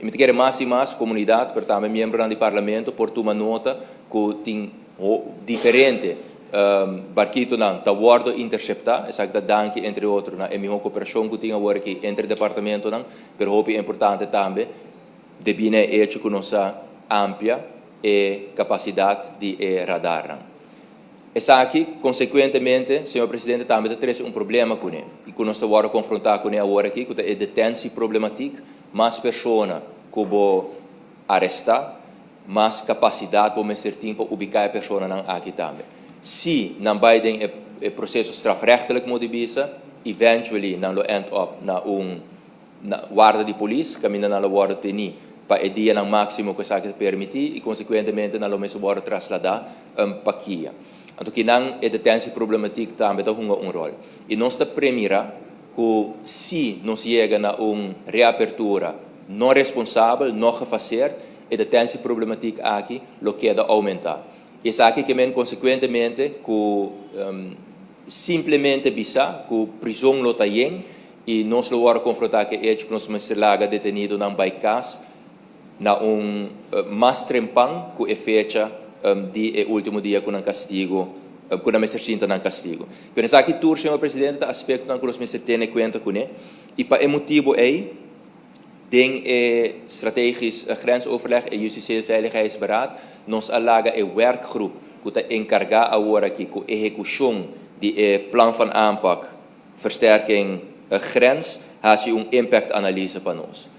E me mais e mais comunidade, por também membro do parlamento, por tomar nota que tem diferente barquito não está guardo interceptar, exacta danke entre outros na minha cooperação que tinha agora aqui entre departamento não, pero hope é importante também de bem hecho com nossa ampla e capacidade de radar não. Essa aqui, consequentemente, senhor presidente, também traz problema com ele. E que nós estamos confrontar com ele agora aqui, que é detenção problemática, mais pessoas que vão arrestar, mais capacidade para ser tempo ubicar a pessoa aqui também. Se não vai ter processo strafrechtelijk moet bisa, eventually não end up na guarda de polícia, caminho na guarda de para o dia no máximo que se permitir e consequentemente não mesmo pode trasladar para aqui. Então que não é detenção problemática também tem rol. E nós está premira que se nós chega na reapertura não responsável, não fazer, a detenção problemática aqui lo queda aumentar. E aqui que consequentemente que simplesmente bisa que prisão lo tayen e nós lo vamos confrontar que é que nós laga detenido não vai cas na mais trempang que é fecha de último dia com castigo com a sinta não castigo. Então aqui tur senhor presidente aspecto que nós me tem conta com ele e para motivo aí den strategisch grensoverleg en justitiële veiligheidsberaad, nos alaga werkgroep que encarga agora aqui com execução de plan van aanpak versterking grens, has impact analyse para nós.